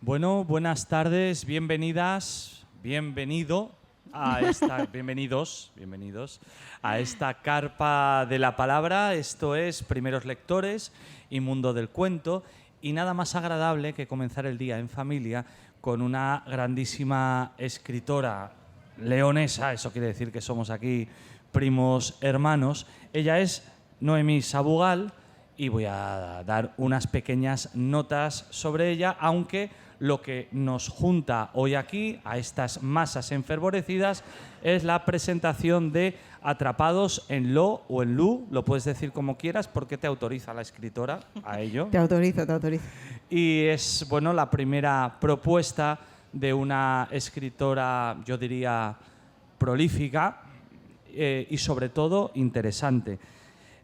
Bueno, buenas tardes, bienvenidas, bienvenidos a esta carpa de la palabra. Esto es Primeros Lectores y Mundo del Cuento, y nada más agradable que comenzar el día en familia con una grandísima escritora leonesa. Eso quiere decir que somos aquí primos hermanos. Ella es Noemí Sabugal y voy a dar unas pequeñas notas sobre ella, aunque lo que nos junta hoy aquí, a estas masas enfervorecidas, es la presentación de Atrapados en Lo o en Lu. Lo puedes decir como quieras, porque te autoriza la escritora a ello. Te autorizo, te autorizo. Y es, bueno, la primera propuesta de una escritora, yo diría, prolífica y sobre todo interesante.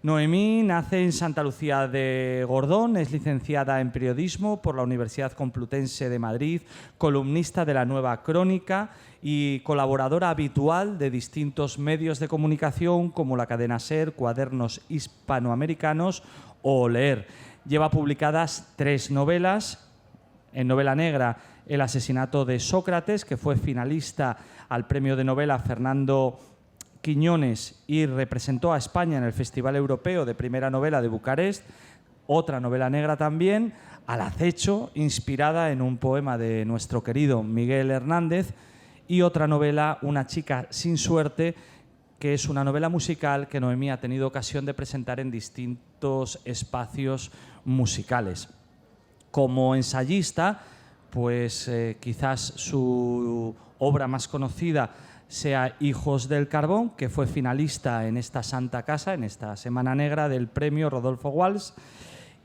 Noemí nace en Santa Lucía de Gordón, es licenciada en Periodismo por la Universidad Complutense de Madrid, columnista de La Nueva Crónica y colaboradora habitual de distintos medios de comunicación como la cadena SER, Cuadernos Hispanoamericanos o Leer. Lleva publicadas 3 novelas. En novela negra, El asesinato de Sócrates, que fue finalista al premio de novela Fernando Quiñones y representó a España en el Festival Europeo de Primera Novela de Bucarest. Otra novela negra también, Al acecho, inspirada en un poema de nuestro querido Miguel Hernández. Y otra novela, Una chica sin suerte, que es una novela musical que Noemí ha tenido ocasión de presentar en distintos espacios musicales. Como ensayista, pues quizás su obra más conocida sea Hijos del Carbón, que fue finalista en esta Santa Casa, en esta Semana Negra del premio Rodolfo Walsh,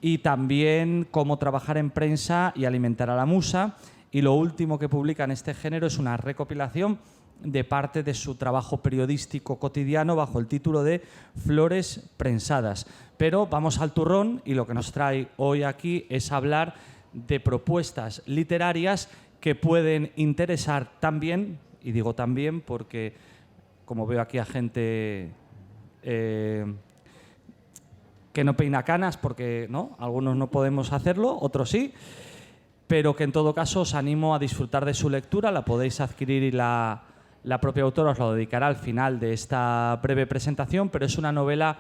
y también Cómo trabajar en prensa y alimentar a la musa. Y lo último que publica en este género es una recopilación de parte de su trabajo periodístico cotidiano bajo el título de Flores prensadas. Pero vamos al turrón, y lo que nos trae hoy aquí es hablar de propuestas literarias que pueden interesar también. Y digo también porque, como veo aquí a gente que no peina canas, porque ¿no? Algunos no podemos hacerlo, otros sí, pero que en todo caso os animo a disfrutar de su lectura. La podéis adquirir y la propia autora os lo dedicará al final de esta breve presentación, pero es una novela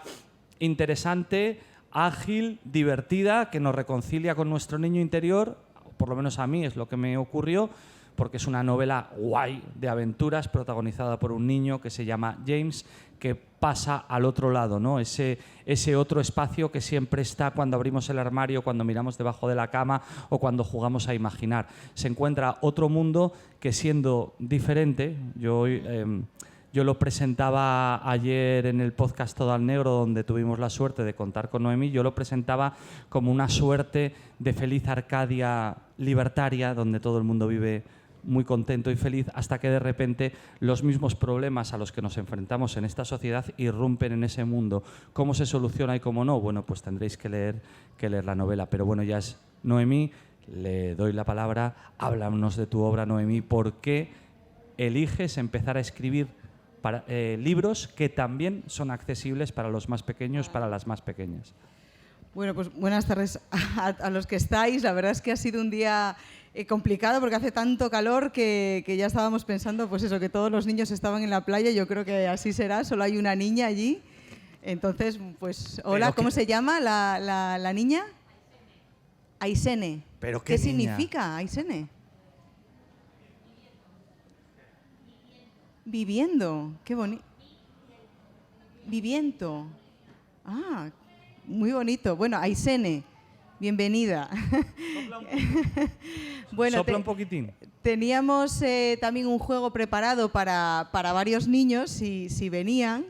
interesante, ágil, divertida, que nos reconcilia con nuestro niño interior. Por lo menos a mí es lo que me ocurrió, porque es una novela guay de aventuras protagonizada por un niño que se llama James, que pasa al otro lado, ¿no? Ese otro espacio que siempre está cuando abrimos el armario, cuando miramos debajo de la cama o cuando jugamos a imaginar. Se encuentra otro mundo que, siendo diferente, yo lo presentaba ayer en el podcast Todo al Negro, donde tuvimos la suerte de contar con Noemí. Yo lo presentaba como una suerte de feliz Arcadia libertaria, donde todo el mundo vive muy contento y feliz, hasta que de repente los mismos problemas a los que nos enfrentamos en esta sociedad irrumpen en ese mundo. ¿Cómo se soluciona y cómo no? Bueno, pues tendréis que leer la novela. Pero bueno, ya es Noemí, le doy la palabra. Háblanos de tu obra, Noemí. ¿Por qué eliges empezar a escribir libros que también son accesibles para los más pequeños, para las más pequeñas? Bueno, pues buenas tardes a los que estáis. La verdad es que ha sido un día complicado porque hace tanto calor que ya estábamos pensando, pues eso, que todos los niños estaban en la playa. Yo creo que así será, solo hay una niña allí. Entonces, pues, hola, ¿cómo se llama la niña? Aisene. ¿Pero qué niña? significa Aisene? Viviendo. Qué bonito. Viviendo. Ah, muy bonito. Bueno, Aisene, bienvenida. Bueno, Sopla un poquitín. Teníamos también un juego preparado para varios niños, si venían,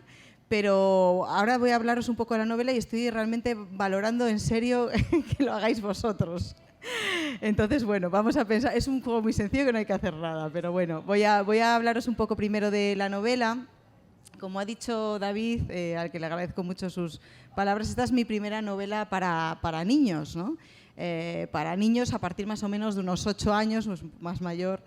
pero ahora voy a hablaros un poco de la novela y estoy realmente valorando en serio que lo hagáis vosotros. Entonces, bueno, vamos a pensar. Es un juego muy sencillo que no hay que hacer nada, pero bueno, voy a hablaros un poco primero de la novela. Como ha dicho David, al que le agradezco mucho sus palabras, esta es mi primera novela para niños, ¿no? Para niños a partir más o menos de unos 8 años, pues más mayor,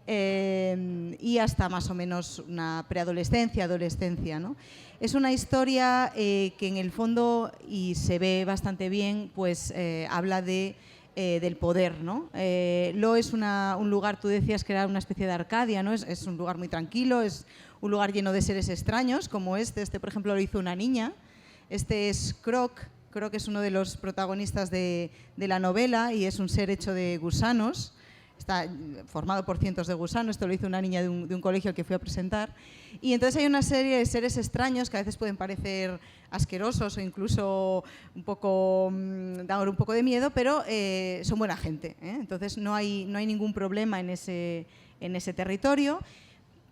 y hasta más o menos una preadolescencia, adolescencia, ¿no? Es una historia que en el fondo, y se ve bastante bien, pues habla de del poder, ¿no? Lo es un lugar, tú decías que era una especie de Arcadia, ¿no? Es un lugar muy tranquilo, es un lugar lleno de seres extraños, como este por ejemplo lo hizo una niña. Este es Croc es uno de los protagonistas de la novela y es un ser hecho de gusanos. Está formado por cientos de gusanos, esto lo hizo una niña de un colegio al que fui a presentar. Y entonces hay una serie de seres extraños que a veces pueden parecer asquerosos o incluso dar un poco de miedo, pero son buena gente, ¿eh? Entonces no hay ningún problema en ese territorio,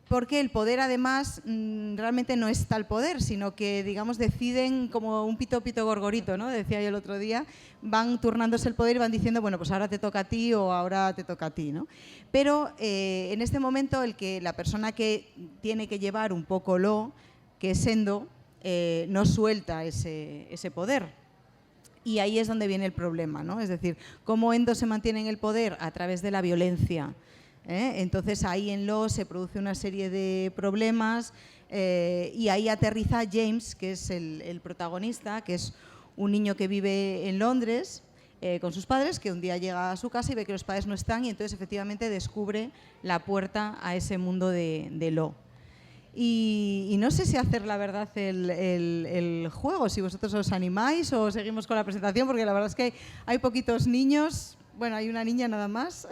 porque el poder además realmente no es tal poder, sino que digamos deciden como un pito pito gorgorito, ¿no? Decía yo el otro día, van turnándose el poder y van diciendo, bueno, pues ahora te toca a ti o ahora te toca a ti, ¿no? Pero en este momento la persona que tiene que llevar un poco que es Endo, no suelta ese poder. Y ahí es donde viene el problema, ¿no? Es decir, cómo Endo se mantiene en el poder a través de la violencia. Entonces ahí en se produce una serie de problemas y ahí aterriza James, que es el protagonista, que es un niño que vive en Londres con sus padres, que un día llega a su casa y ve que los padres no están y entonces efectivamente descubre la puerta a ese mundo de Lo. Y no sé si hacer la verdad el juego, si vosotros os animáis o seguimos con la presentación, porque la verdad es que hay poquitos niños. Bueno, hay una niña nada más.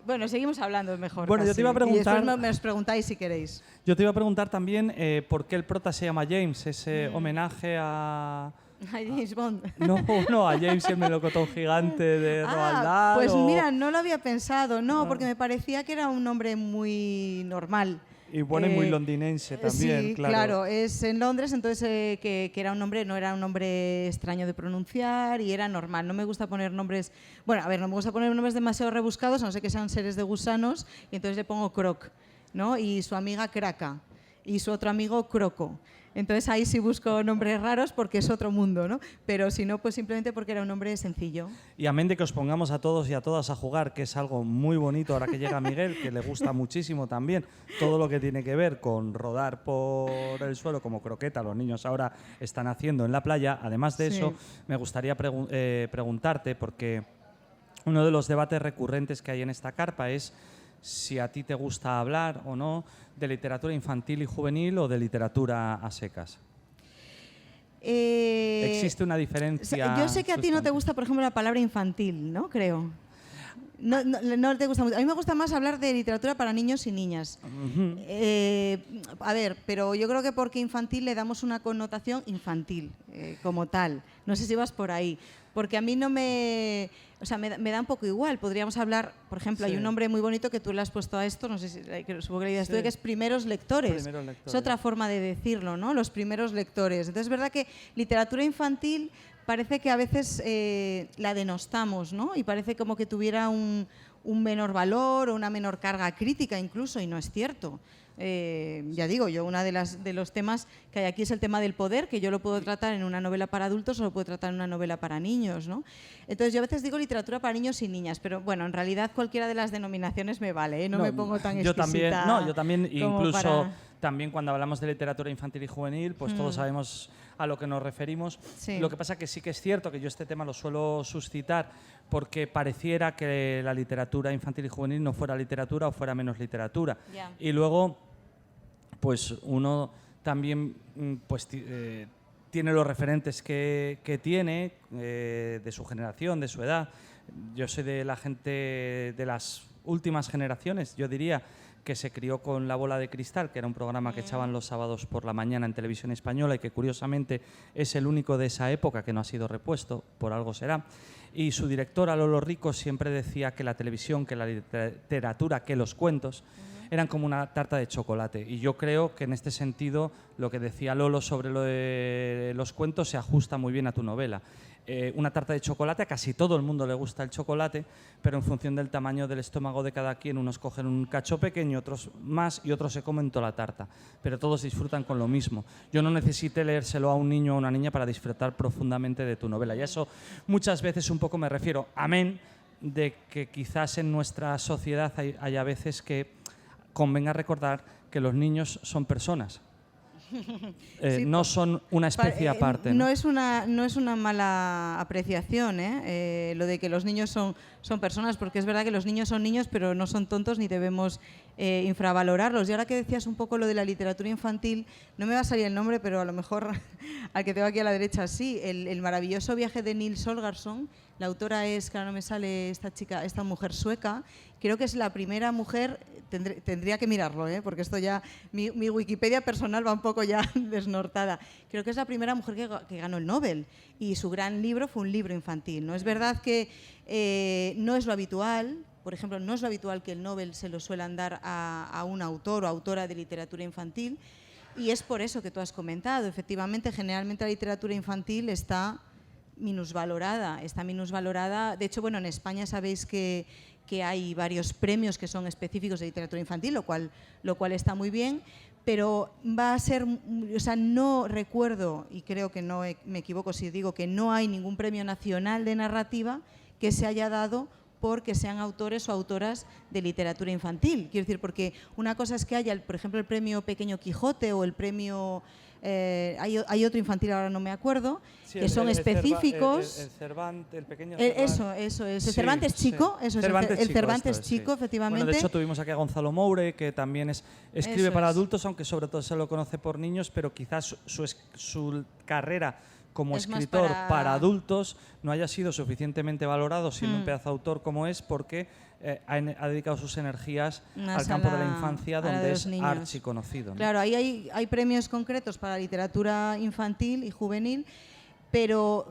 Bueno, seguimos hablando mejor. Bueno, casi. yo te iba a preguntar. Y después me os preguntáis si queréis. Yo te iba a preguntar también por qué el prota se llama James, ese homenaje a James Bond. No, a James el melocotón gigante de Roald Dahl. Pues mira, no lo había pensado, porque me parecía que era un nombre muy normal. Y bueno, y muy londinense también, sí, claro. Es en Londres, entonces que era un nombre, no era un nombre extraño de pronunciar y era normal. No me gusta poner nombres, no me gusta poner nombres demasiado rebuscados, a no ser que sean seres de gusanos, y entonces le pongo Croc, ¿no? Y su amiga Kraka, y su otro amigo Croco. Entonces ahí sí busco nombres raros porque es otro mundo, ¿no? Pero si no, pues simplemente porque era un nombre sencillo. Y amén de que os pongamos a todos y a todas a jugar, que es algo muy bonito ahora que llega Miguel, que le gusta muchísimo también todo lo que tiene que ver con rodar por el suelo como croqueta, los niños ahora están haciendo en la playa. Además de eso, me gustaría preguntarte, porque uno de los debates recurrentes que hay en esta carpa es si a ti te gusta hablar o no de literatura infantil y juvenil o de literatura a secas. ¿Existe una diferencia? Yo sé que a ti no te gusta, por ejemplo, la palabra infantil, ¿no? Creo. No te gusta mucho. A mí me gusta más hablar de literatura para niños y niñas. A ver, pero yo creo que porque infantil le damos una connotación infantil como tal. No sé si vas por ahí. Porque a mí no me... O sea, me da un poco igual. Podríamos hablar, por ejemplo, hay un nombre muy bonito que tú le has puesto a esto, no sé si supongo que le digas tú, que es primeros lectores. Es otra forma de decirlo, ¿no? Los primeros lectores. Entonces es verdad que literatura infantil parece que a veces la denostamos, ¿no? Y parece como que tuviera un menor valor o una menor carga crítica incluso, y no es cierto. Ya digo, yo uno de los temas que hay aquí es el tema del poder, que yo lo puedo tratar en una novela para adultos o lo puedo tratar en una novela para niños, ¿no? Entonces yo a veces digo literatura para niños y niñas, pero bueno, en realidad cualquiera de las denominaciones me vale, ¿eh? No me pongo tan exquisita. Yo también incluso también cuando hablamos de literatura infantil y juvenil, pues todos sabemos a lo que nos referimos. Sí. Lo que pasa que sí que es cierto que yo este tema lo suelo suscitar porque pareciera que la literatura infantil y juvenil no fuera literatura o fuera menos literatura. Yeah. Y luego, pues uno también pues, tiene los referentes que tiene de su generación, de su edad. Yo soy de la gente de las últimas generaciones, yo diría, que se crió con La Bola de Cristal, que era un programa que echaban los sábados por la mañana en Televisión Española y que curiosamente es el único de esa época que no ha sido repuesto, por algo será. Y su directora, Lolo Rico, siempre decía que la televisión, que la literatura, que los cuentos eran como una tarta de chocolate. Y yo creo que en este sentido lo que decía Lolo sobre lo de los cuentos se ajusta muy bien a tu novela. Una tarta de chocolate, a casi todo el mundo le gusta el chocolate, pero en función del tamaño del estómago de cada quien, unos cogen un cacho pequeño, otros más y otros se comen toda la tarta, pero todos disfrutan con lo mismo. Yo no necesité leérselo a un niño o a una niña para disfrutar profundamente de tu novela, y a eso muchas veces un poco me refiero, amén de que quizás en nuestra sociedad haya veces que convenga recordar que los niños son personas Sí, no son una especie aparte. No es una mala apreciación, lo de que los niños son personas, porque es verdad que los niños son niños, pero no son tontos ni debemos infravalorarlos. Y ahora que decías un poco lo de la literatura infantil, no me va a salir el nombre, pero a lo mejor al que tengo aquí a la derecha sí, el maravilloso viaje de Nils Holgersson. La autora es, claro, no me sale esta mujer sueca. Creo que es la primera mujer, tendría que mirarlo, porque esto ya, mi Wikipedia personal va un poco ya desnortada. Creo que es la primera mujer que ganó el Nobel y su gran libro fue un libro infantil, ¿no? Es verdad que no es lo habitual, por ejemplo, no es lo habitual que el Nobel se lo suelan dar a un autor o autora de literatura infantil, y es por eso que tú has comentado. Efectivamente, generalmente la literatura infantil está minusvalorada. De hecho, bueno, en España sabéis que hay varios premios que son específicos de literatura infantil, lo cual está muy bien, pero va a ser, o sea, no recuerdo, y creo que no me equivoco si digo que no hay ningún premio nacional de narrativa que se haya dado porque sean autores o autoras de literatura infantil. Quiero decir, porque una cosa es que haya, por ejemplo, el premio Pequeño Quijote o el premio... hay otro infantil, ahora no me acuerdo, sí, que son específicos. El Cervantes, el pequeño Cervantes. Eso es. El Cervantes chico, sí. Eso es. El Cervantes chico, sí. Efectivamente. Bueno, de hecho, tuvimos aquí a Gonzalo Moure, que también escribe para adultos, aunque sobre todo se lo conoce por niños, pero quizás su carrera como escritor para adultos no haya sido suficientemente valorado, siendo un pedazo de autor como es, porque ha dedicado sus energías al campo de la infancia, donde es archiconocido, ¿no? Claro, ahí hay premios concretos para literatura infantil y juvenil, pero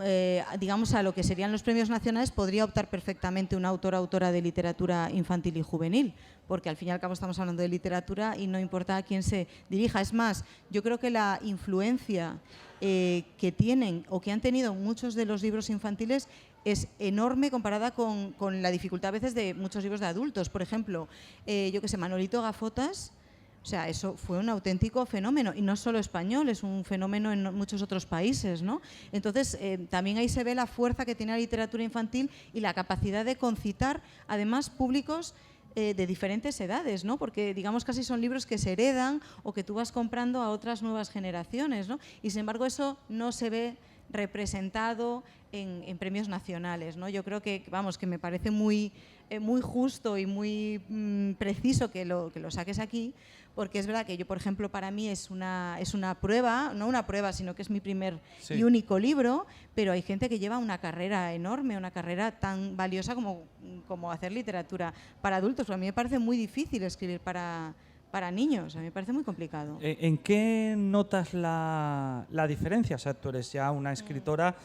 digamos a lo que serían los premios nacionales podría optar perfectamente un autor o autora de literatura infantil y juvenil, porque al fin y al cabo estamos hablando de literatura y no importa a quién se dirija. Es más, yo creo que la influencia que tienen o que han tenido muchos de los libros infantiles es enorme comparada con la dificultad a veces de muchos libros de adultos. Por ejemplo, yo que sé, Manolito Gafotas, o sea, eso fue un auténtico fenómeno, y no solo español, es un fenómeno en muchos otros países, ¿no? Entonces, también ahí se ve la fuerza que tiene la literatura infantil y la capacidad de concitar, además, públicos de diferentes edades, ¿no? Porque, digamos, casi son libros que se heredan o que tú vas comprando a otras nuevas generaciones, ¿no? Y, sin embargo, eso no se ve representado en premios nacionales, ¿no? Yo creo que, vamos, que me parece muy justo y muy preciso que lo saques aquí, porque es verdad que yo, por ejemplo, para mí es una prueba, no una prueba, sino que es mi primer y único libro, pero hay gente que lleva una carrera enorme, una carrera tan valiosa como hacer literatura para adultos. A mí me parece muy difícil escribir para niños, a mí me parece muy complicado. ¿En qué notas la diferencia? O sea, tú eres ya una escritora,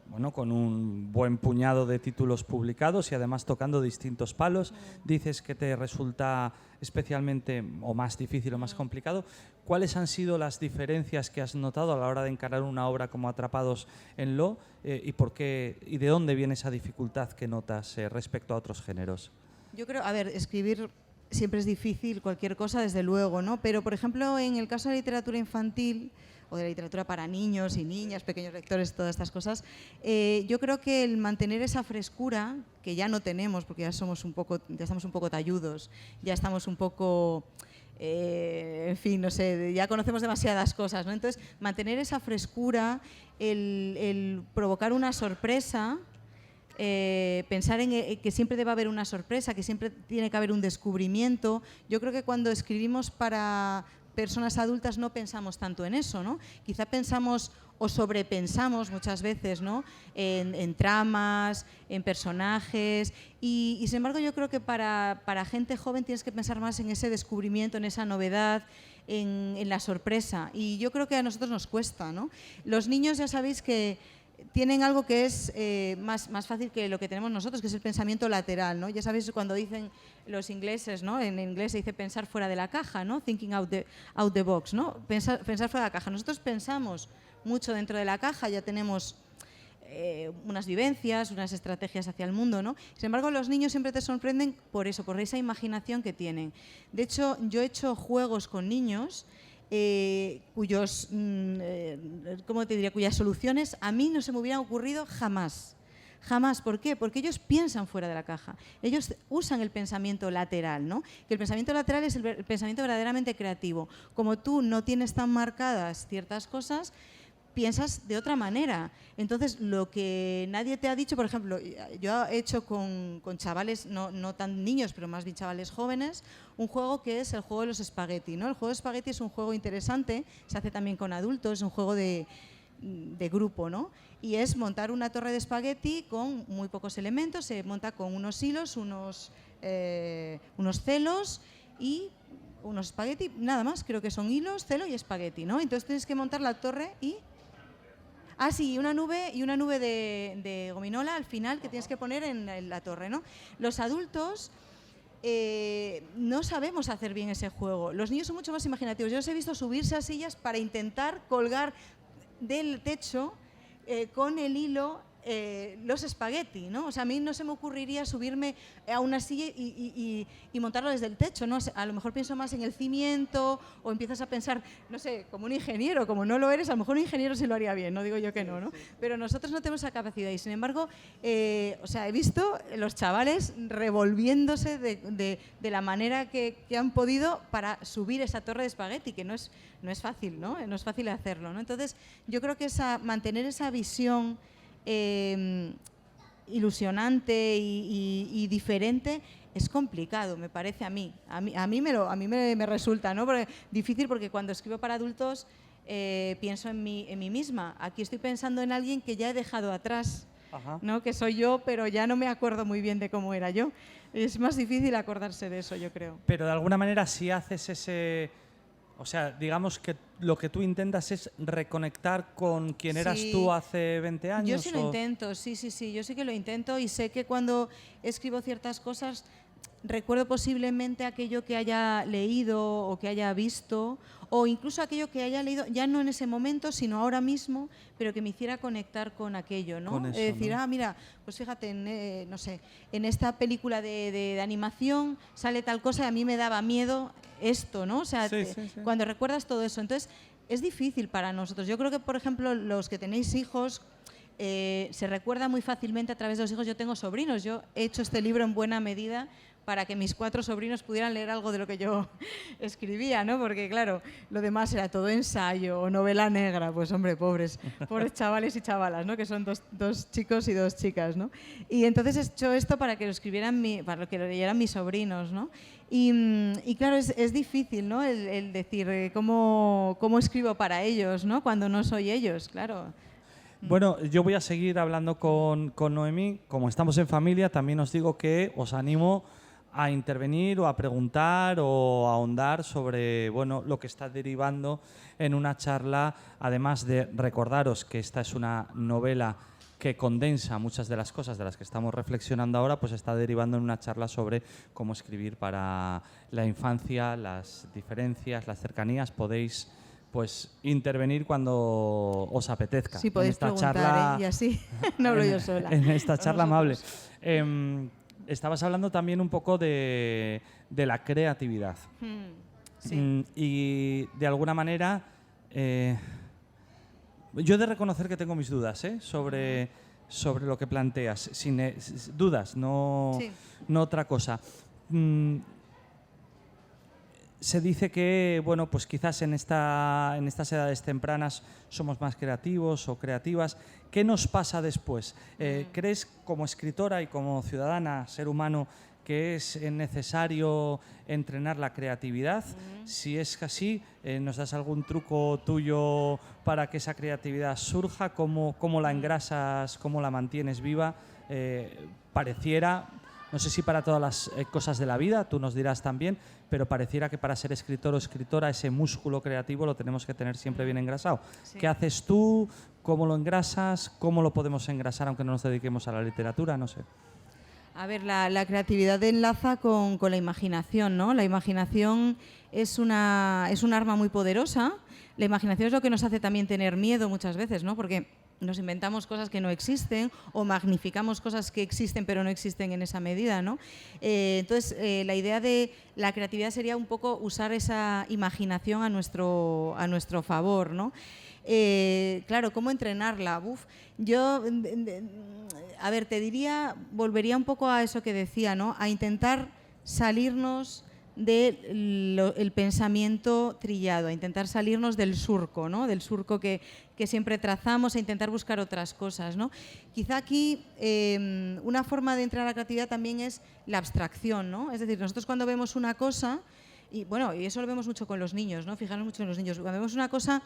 bueno, con un buen puñado de títulos publicados y además tocando distintos palos. Dices que te resulta especialmente o más difícil o más complicado. ¿Cuáles han sido las diferencias que has notado a la hora de encarar una obra como Atrapados en Lo y por qué y de dónde viene esa dificultad que notas respecto a otros géneros? Yo creo, a ver, escribir siempre es difícil, cualquier cosa, desde luego, ¿no? Pero, por ejemplo, en el caso de la literatura infantil o de la literatura para niños y niñas, pequeños lectores, todas estas cosas, yo creo que el mantener esa frescura, que ya no tenemos, porque ya estamos un poco talludos, ya estamos un poco, en fin, no sé, ya conocemos demasiadas cosas, ¿no? Entonces, mantener esa frescura, el provocar una sorpresa, pensar en que siempre debe haber una sorpresa, que siempre tiene que haber un descubrimiento. Yo creo que cuando escribimos para personas adultas no pensamos tanto en eso, ¿no? Quizá pensamos o sobrepensamos muchas veces, ¿no? en tramas, en personajes, y sin embargo yo creo que para gente joven tienes que pensar más en ese descubrimiento, en esa novedad, en la sorpresa, y yo creo que a nosotros nos cuesta, ¿no? Los niños ya sabéis que tienen algo que es más fácil que lo que tenemos nosotros, que es el pensamiento lateral, ¿no? Ya sabéis cuando dicen los ingleses, ¿no? En inglés se dice pensar fuera de la caja, ¿no? Thinking out the box, ¿no? Pensar fuera de la caja. Nosotros pensamos mucho dentro de la caja, ya tenemos unas vivencias, unas estrategias hacia el mundo, ¿no? Sin embargo, los niños siempre te sorprenden por eso, por esa imaginación que tienen. De hecho, yo he hecho juegos con niños cuyas soluciones a mí no se me hubieran ocurrido jamás. Jamás. ¿Por qué? Porque ellos piensan fuera de la caja. Ellos usan el pensamiento lateral, ¿no? Que el pensamiento lateral es el pensamiento verdaderamente creativo. Como tú no tienes tan marcadas ciertas cosas, piensas de otra manera. Entonces, lo que nadie te ha dicho, por ejemplo, yo he hecho con chavales, no tan niños, pero más bien chavales jóvenes, un juego que es el juego de los espagueti, ¿no? El juego de espagueti es un juego interesante, se hace también con adultos, es un juego de grupo, ¿no? Y es montar una torre de espagueti con muy pocos elementos, se monta con unos hilos, unos celos y unos espagueti, nada más, creo que son hilos, celo y espagueti, ¿no? Entonces tienes que montar la torre y... Ah, sí, y una nube de gominola al final que tienes que poner en la torre, ¿no? Los adultos no sabemos hacer bien ese juego. Los niños son mucho más imaginativos. Yo los he visto subirse a sillas para intentar colgar del techo con el hilo los espagueti, ¿no? O sea, a mí no se me ocurriría subirme a una silla y montarlo desde el techo, ¿no? A lo mejor pienso más en el cimiento o empiezas a pensar, no sé, como un ingeniero, como no lo eres, a lo mejor un ingeniero sí lo haría bien, no digo yo que no, ¿no? Pero nosotros no tenemos esa capacidad y, sin embargo, o sea, he visto los chavales revolviéndose de la manera que han podido para subir esa torre de espagueti, que no es fácil, ¿no? No es fácil hacerlo, ¿no? Entonces, yo creo que mantener esa visión ilusionante y diferente es complicado, me parece a mí. A mí me resulta, ¿no? Difícil porque cuando escribo para adultos pienso en mí misma. Aquí estoy pensando en alguien que ya he dejado atrás, ¿no? Que soy yo, pero ya no me acuerdo muy bien de cómo era yo. Es más difícil acordarse de eso, yo creo. Pero de alguna manera sí haces ese... O sea, digamos que lo que tú intentas es reconectar con quien eras tú hace 20 años. Yo sí lo intento, sí, yo sí que lo intento y sé que cuando escribo ciertas cosas recuerdo posiblemente aquello que haya leído o que haya visto o incluso aquello que haya leído, ya no en ese momento, sino ahora mismo, pero que me hiciera conectar con aquello, ¿no? Con eso, decir, ¿no? Mira, pues fíjate, no sé, en esta película de animación sale tal cosa y a mí me daba miedo esto, ¿no? O sea, sí. Cuando recuerdas todo eso, entonces es difícil para nosotros. Yo creo que, por ejemplo, los que tenéis hijos, se recuerda muy fácilmente a través de los hijos. Yo tengo sobrinos, yo he hecho este libro en buena medida para que mis 4 sobrinos pudieran leer algo de lo que yo escribía, ¿no? Porque, claro, lo demás era todo ensayo o novela negra. Pues, hombre, pobres chavales y chavalas, ¿no? Que son dos chicos y 2 chicas, ¿no? Y entonces he hecho esto para que lo escribieran, para que lo leyeran mis sobrinos, ¿no? Y claro, es difícil, ¿no? El decir cómo escribo para ellos, ¿no? Cuando no soy ellos, claro. Bueno, yo voy a seguir hablando con Noemí. Como estamos en familia, también os digo que os animo a intervenir o a preguntar o a ahondar sobre lo que está derivando en una charla, además de recordaros que esta es una novela que condensa muchas de las cosas de las que estamos reflexionando ahora, pues está derivando en una charla sobre cómo escribir para la infancia, las diferencias, las cercanías. Podéis intervenir cuando os apetezca. Sí, podéis preguntar, y así no hablo yo sola. En esta charla amable. Estabas hablando también un poco de la creatividad. Sí. Y de alguna manera, yo he de reconocer que tengo mis dudas sobre lo que planteas. Dudas, no otra cosa. Se dice que, pues quizás en estas edades tempranas somos más creativos o creativas. ¿Qué nos pasa después? ¿Crees, como escritora y como ciudadana, ser humano, que es necesario entrenar la creatividad? Si es así, ¿nos das algún truco tuyo para que esa creatividad surja? ¿Cómo la engrasas, cómo la mantienes viva? Pareciera... No sé si para todas las cosas de la vida, tú nos dirás también, pero pareciera que para ser escritor o escritora ese músculo creativo lo tenemos que tener siempre bien engrasado. Sí. ¿Qué haces tú? ¿Cómo lo engrasas? ¿Cómo lo podemos engrasar aunque no nos dediquemos a la literatura? No sé. A ver, la creatividad enlaza con la imaginación, ¿no? La imaginación es un arma muy poderosa. La imaginación es lo que nos hace también tener miedo muchas veces, ¿no? Porque nos inventamos cosas que no existen o magnificamos cosas que existen pero no existen en esa medida, ¿no? Entonces, la idea de la creatividad sería un poco usar esa imaginación a nuestro favor, ¿no? Claro, ¿cómo entrenarla? Yo, a ver, te diría, volvería un poco a eso que decía, ¿no? A intentar salirnos del pensamiento trillado, a intentar salirnos del surco, ¿no? Del surco que siempre trazamos, a intentar buscar otras cosas, ¿no? Quizá aquí una forma de entrar a la creatividad también es la abstracción, ¿no? Es decir, nosotros cuando vemos una cosa, y bueno, y eso lo vemos mucho con los niños, ¿no? Fijarnos mucho en los niños. Cuando vemos una cosa,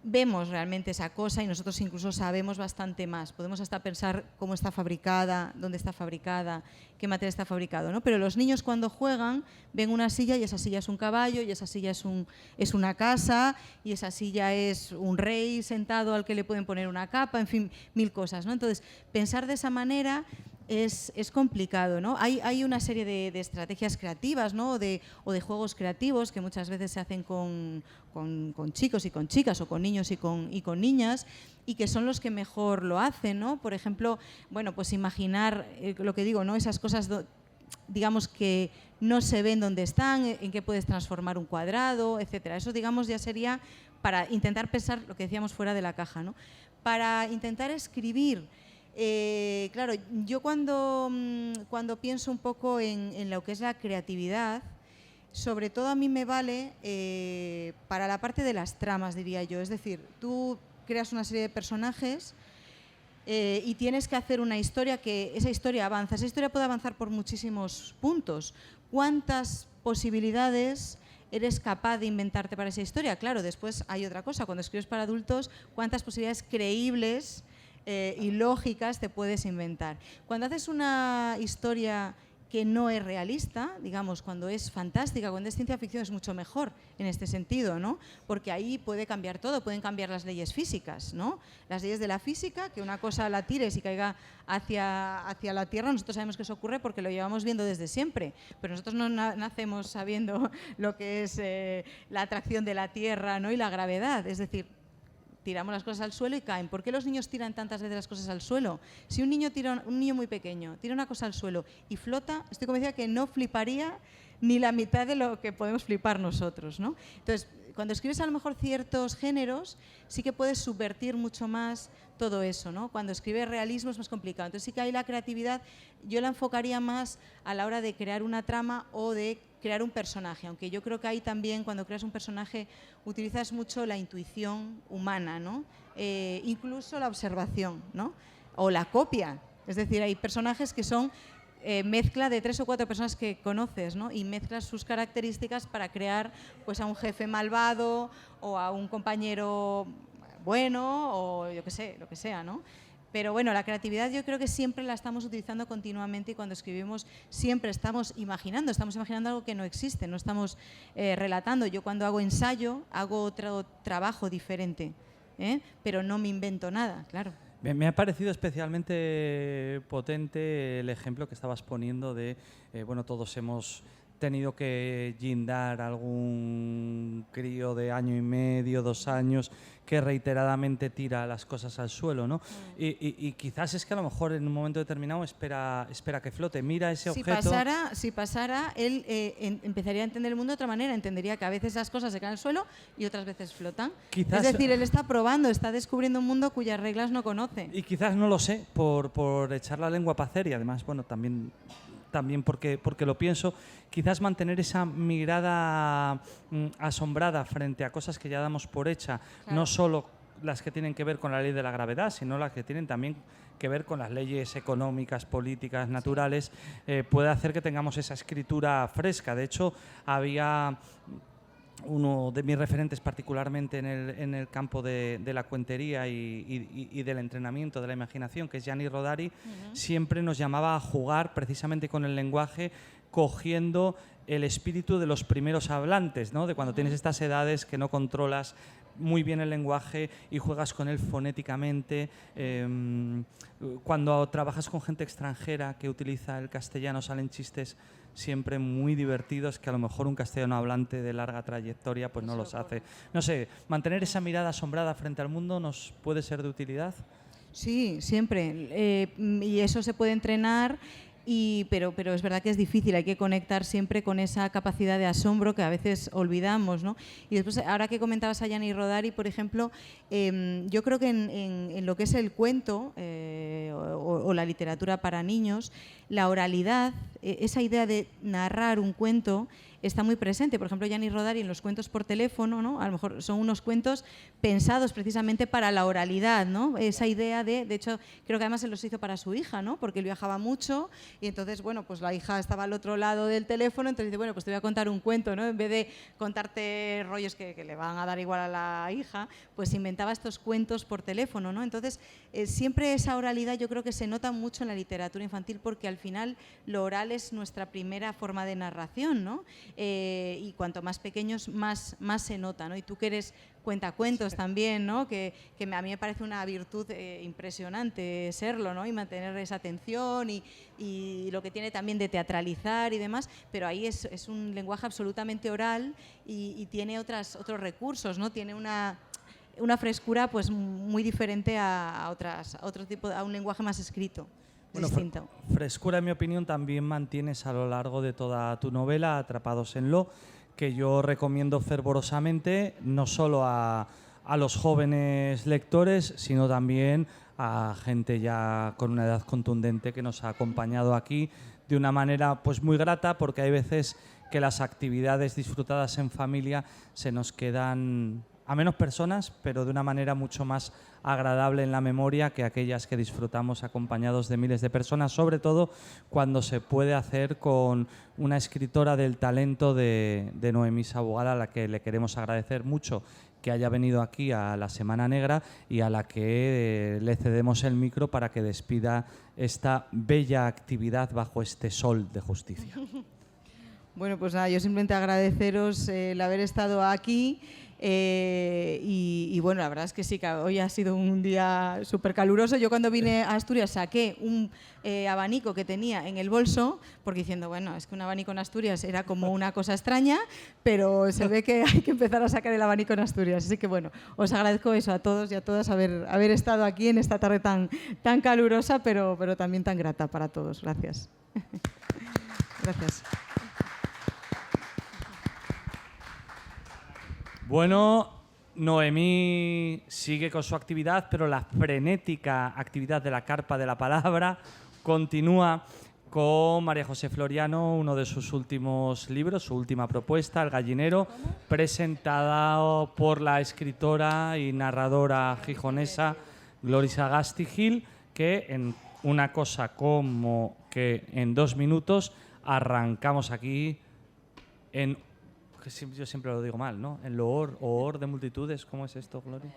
vemos realmente esa cosa y nosotros incluso sabemos bastante más. Podemos hasta pensar cómo está fabricada, dónde está fabricada, qué material está fabricado, ¿no? Pero los niños cuando juegan ven una silla y esa silla es un caballo y esa silla es una casa y esa silla es un rey sentado al que le pueden poner una capa, en fin, mil cosas, ¿no? Entonces, pensar de esa manera es complicado, ¿no? Hay una serie de estrategias creativas, ¿no? o de juegos creativos que muchas veces se hacen con chicos y con chicas o con niños y con niñas y que son los que mejor lo hacen, ¿no? Por ejemplo, bueno, pues imaginar lo que digo, ¿no? Esas cosas, digamos, que no se ven dónde están, en qué puedes transformar un cuadrado, etcétera. Eso, digamos, ya sería para intentar pensar lo que decíamos fuera de la caja, ¿no? Para intentar escribir. Claro, yo cuando pienso un poco en lo que es la creatividad, sobre todo a mí me vale para la parte de las tramas, diría yo. Es decir, tú creas una serie de personajes y tienes que hacer una historia que esa historia avanza. Esa historia puede avanzar por muchísimos puntos. ¿Cuántas posibilidades eres capaz de inventarte para esa historia? Claro, después hay otra cosa. Cuando escribes para adultos, ¿cuántas posibilidades creíbles y lógicas te puedes inventar? Cuando haces una historia que no es realista, digamos, cuando es fantástica, cuando es ciencia ficción, es mucho mejor en este sentido, ¿no? Porque ahí puede cambiar todo, pueden cambiar las leyes físicas, ¿no? Las leyes de la física, que una cosa la tires y caiga hacia la Tierra, nosotros sabemos que eso ocurre porque lo llevamos viendo desde siempre, pero nosotros no nacemos sabiendo lo que es la atracción de la Tierra, ¿no? Y la gravedad, es decir, tiramos las cosas al suelo y caen. ¿Por qué los niños tiran tantas veces las cosas al suelo? Si un niño muy pequeño tira una cosa al suelo y flota, estoy convencida que no fliparía ni la mitad de lo que podemos flipar nosotros, ¿no? Entonces, cuando escribes a lo mejor ciertos géneros, sí que puedes subvertir mucho más todo eso, ¿no? Cuando escribes realismo es más complicado. Entonces sí que ahí la creatividad yo la enfocaría más a la hora de crear una trama o de crear un personaje, aunque yo creo que ahí también cuando creas un personaje utilizas mucho la intuición humana, ¿no? Incluso la observación, ¿no? O la copia. Es decir, hay personajes que son mezcla de 3 o 4 personas que conoces, ¿no? Y mezclas sus características para crear pues, a un jefe malvado o a un compañero bueno o yo qué sé, lo que sea, ¿no? Pero bueno, la creatividad yo creo que siempre la estamos utilizando continuamente y cuando escribimos siempre estamos imaginando algo que no existe, no estamos relatando. Yo cuando hago ensayo hago otro trabajo diferente, pero no me invento nada, claro. Me ha parecido especialmente potente el ejemplo que estabas poniendo de, bueno, todos hemos tenido que guindar algún crío de 1 año y medio, 2 años, que reiteradamente tira las cosas al suelo, ¿no? Y quizás es que a lo mejor en un momento determinado espera que flote, mira ese objeto. Si pasara, él empezaría a entender el mundo de otra manera, entendería que a veces las cosas se caen al suelo y otras veces flotan. Quizás, es decir, él está probando, está descubriendo un mundo cuyas reglas no conoce. Y quizás no lo sé, por echar la lengua para hacer, y además, bueno, también porque lo pienso, quizás mantener esa mirada asombrada frente a cosas que ya damos por hecha, claro. No solo las que tienen que ver con la ley de la gravedad, sino las que tienen también que ver con las leyes económicas, políticas, naturales, puede hacer que tengamos esa escritura fresca. De hecho, había uno de mis referentes particularmente en el campo de la cuentería y del entrenamiento de la imaginación, que es Gianni Rodari, siempre nos llamaba a jugar precisamente con el lenguaje, cogiendo el espíritu de los primeros hablantes, ¿no? De cuando tienes estas edades que no controlas muy bien el lenguaje y juegas con él fonéticamente. Cuando trabajas con gente extranjera que utiliza el castellano, salen chistes siempre muy divertidos que a lo mejor un castellano hablante de larga trayectoria pues no los hace. No sé, mantener esa mirada asombrada frente al mundo nos puede ser de utilidad. Sí, siempre. Y eso se puede entrenar Pero es verdad que es difícil, hay que conectar siempre con esa capacidad de asombro que a veces olvidamos, ¿no? Y después, ahora que comentabas a Gianni Rodari, por ejemplo, yo creo que en lo que es el cuento o la literatura para niños, la oralidad, esa idea de narrar un cuento está muy presente. Por ejemplo, Gianni Rodari en los cuentos por teléfono, ¿no? A lo mejor son unos cuentos pensados precisamente para la oralidad, ¿no? Esa idea de hecho, creo que además se los hizo para su hija, ¿no? Porque él viajaba mucho y entonces, bueno, pues la hija estaba al otro lado del teléfono, entonces dice, bueno, pues te voy a contar un cuento, ¿no? En vez de contarte rollos que le van a dar igual a la hija, pues inventaba estos cuentos por teléfono, ¿no? Entonces, siempre esa oralidad yo creo que se nota mucho en la literatura infantil porque al final lo oral es nuestra primera forma de narración, ¿no? Y cuanto más pequeños, más se nota, ¿no? Y tú que eres cuentacuentos también, ¿no? Que a mí me parece una virtud impresionante serlo, ¿no? Y mantener esa atención y lo que tiene también de teatralizar y demás, pero ahí es un lenguaje absolutamente oral y tiene otros recursos, ¿no? Tiene una frescura pues muy diferente a otro tipo, a un lenguaje más escrito. Bueno, distinto. Frescura, en mi opinión, también mantienes a lo largo de toda tu novela, Atrapados en Lo, que yo recomiendo fervorosamente, no solo a los jóvenes lectores, sino también a gente ya con una edad contundente que nos ha acompañado aquí de una manera pues muy grata, porque hay veces que las actividades disfrutadas en familia se nos quedan a menos personas, pero de una manera mucho más agradable en la memoria que aquellas que disfrutamos acompañados de miles de personas, sobre todo cuando se puede hacer con una escritora del talento de Noemí Sabogal, a la que le queremos agradecer mucho que haya venido aquí a la Semana Negra y a la que le cedemos el micro para que despida esta bella actividad bajo este sol de justicia. Bueno, pues nada, yo simplemente agradeceros el haber estado aquí y bueno, la verdad es que sí, que hoy ha sido un día súper caluroso. Yo cuando vine a Asturias saqué un abanico que tenía en el bolso, porque diciendo, bueno, es que un abanico en Asturias era como una cosa extraña, pero se ve que hay que empezar a sacar el abanico en Asturias. Así que bueno, os agradezco eso a todos y a todas haber estado aquí en esta tarde tan calurosa, pero también tan grata para todos. Gracias. Gracias. Bueno, Noemí sigue con su actividad, pero la frenética actividad de la Carpa de la Palabra continúa con María José Floriano, uno de sus últimos libros, su última propuesta, El gallinero, presentada por la escritora y narradora gijonesa Gloria Sagasti Gil, que en una cosa como que en 2 minutos arrancamos aquí en... Yo siempre lo digo mal, ¿no? En loor de multitudes. ¿Cómo es esto, Gloria?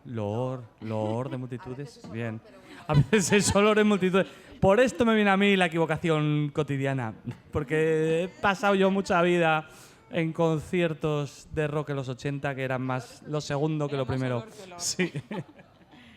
Loor de multitudes. Bien. A veces es olor en multitudes. Por esto me viene a mí la equivocación cotidiana. Porque he pasado yo mucha vida en conciertos de rock en los 80 que eran más lo segundo que lo primero. Sí.